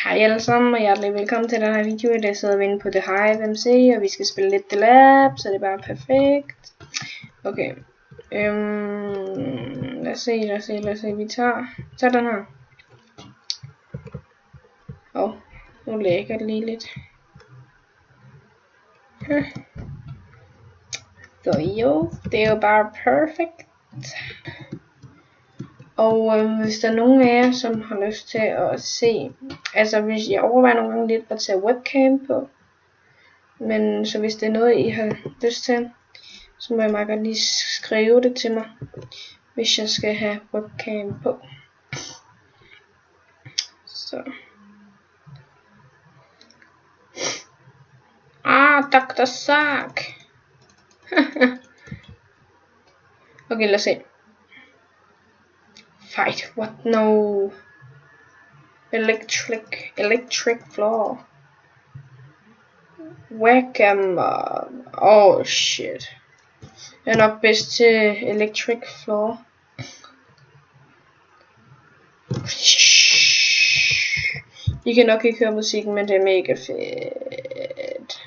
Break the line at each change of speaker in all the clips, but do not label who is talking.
Hej alle sammen, og hjertelig velkommen til den her video. I dag sidder vi inde på The Hive MC, og vi skal spille lidt The Lab, så det er bare perfekt. Okay, lad os se, vi tager den her. Nu lægger det lige lidt. Så jo, det er jo bare perfekt. Og hvis der er nogen af jer, som har lyst til at se, altså hvis jeg overvejer nogle gange lidt at tage webcam på, men så hvis det er noget I har lyst til, så må jeg meget godt lige skrive det til mig, hvis jeg skal have webcam på. Så. Dr. Sark. Okay, lad os se. Fight, what? No. Electric floor. Whack-em. Oh shit. Jeg er nok bedst til electric floor. I kan nok ikke høre musikken, men det er mega fedt.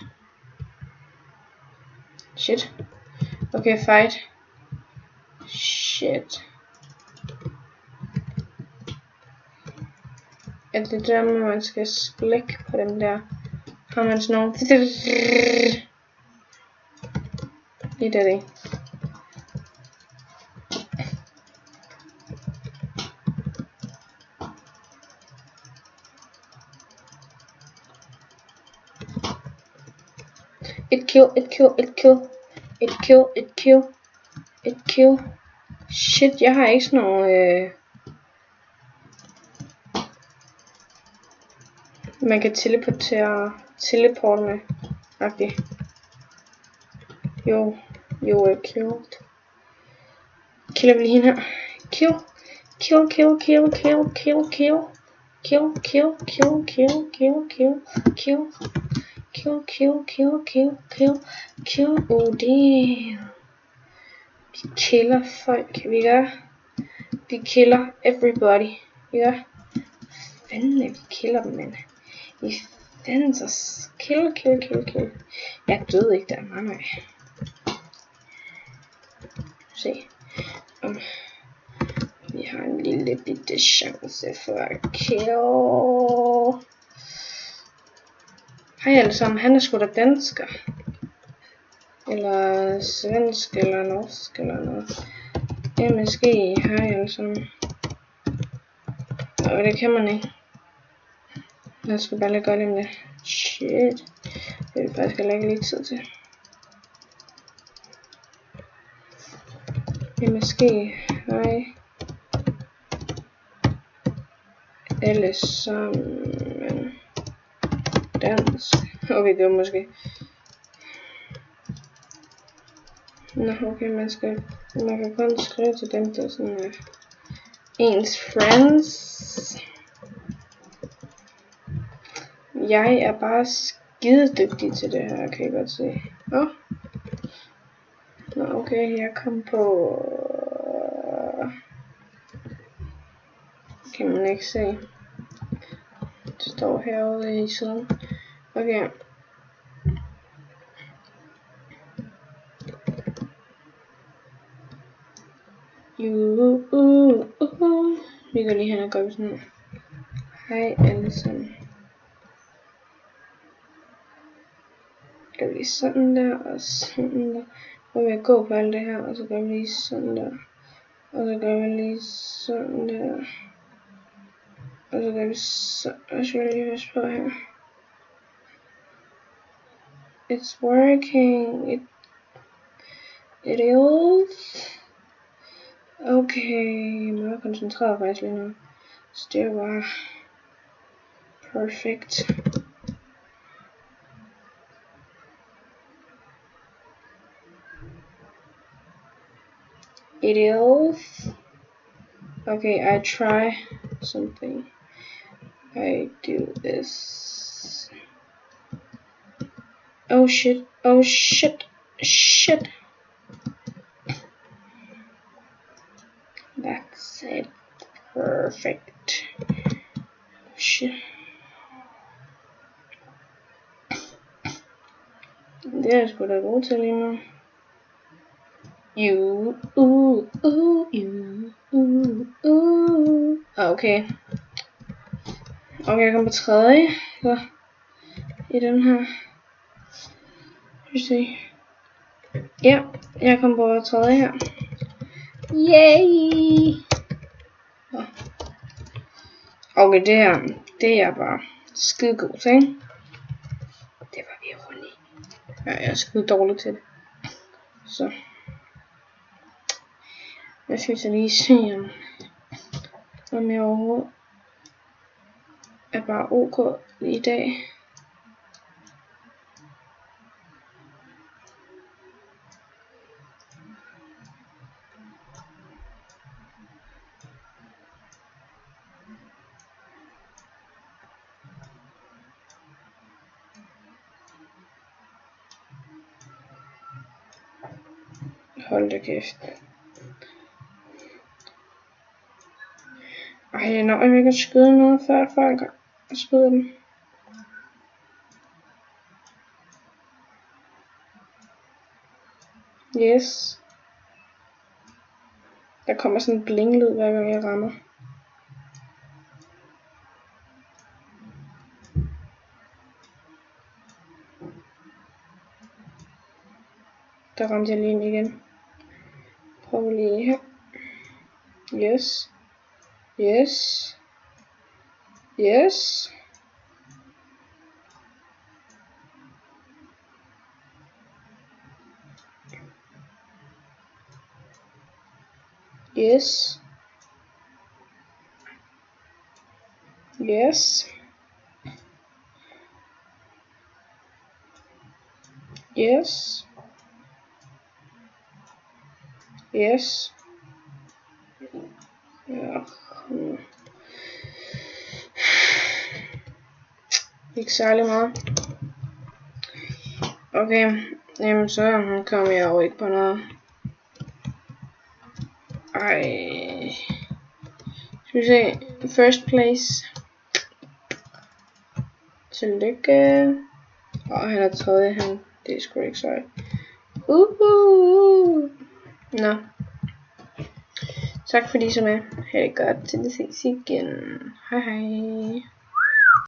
Shit. Okay, fight. Shit. Er det der, man skal splække på dem der? Har man sådan nogle... Lige der det. It kill. Shit, jeg har ikke sådan nogle... Man kan teleporte med. Okay. Jo, killed. Killer vi hende her. Kill. Oh damn. Vi killer folk. Vi killer everybody. Vi gør. Fanden vi killer dem, mand. Vi fanden så kill. Jeg døde ikke der, nej. Se. Vi har en lille bitte chance for at kill. Hej alle sammen, han er sgu da dansker. Eller svensk, eller norsk, eller noget. Ja, måske. Hej alle sammen. Og det kan man ikke. Jeg skal bare lige gøre det med det. Shit. Det vil faktisk heller ikke lige tid til. Ja, måske. Hej. Alle sammen. Dansk. Okay, det var måske. Nå, okay, man kan kun skrive til dem, der sådan er ens friends. Jeg er bare skide dygtig til det her, kan I godt se. Nå, okay, jeg kom på... Kan man ikke se. Det står herude i siden. Okay. Vi går lige hen og gør sådan her. Hej alle sammen. Gør vi lige sådan der, og sådan der. Og vi går på alt det her, og så gør vi lige sådan der. Og så gør vi lige sådan der. Og så gør vi sådan. Og så vil jeg lige huske på her. It's working. It is. Okay, jeg må koncentrere faktisk lige nu. Så det var perfekt. It is. Okay, I try something. I do this. Oh shit. That's it. Perfect. Shit. Det er jeg sgu da god til lige nu. Okay. Okay, jeg kom på tredje. Så i den her. Skal vi se. Ja, jeg kom på tredje her. Yay! Okay, det her, det er jeg bare skide god til, ikke? Det var ironi. Ja, jeg er skide dårlig til det. Så. Jeg synes jeg lige se, om jeg overhovedet er bare ok i dag. Hold da kæft. Ej, når jeg ikke skyde noget, før folk skyder dem. Yes. Der kommer sådan en bling-lyd, hver gang jeg rammer. Der ramte jeg lige ind igen. Prøv lige her. Yes. Yes. Yes. Yes. Yes. Yes. Yes. Ja. Ikke særlig meget. Okay, jamen så kommer jeg jo ikke på noget. Ej. Skal vi se. First place. Tillykke. Han er tredje, det er sgu ikke sejt. Nå. Tak fordi I så med. Ha' det godt til det ses igen. Hej hej.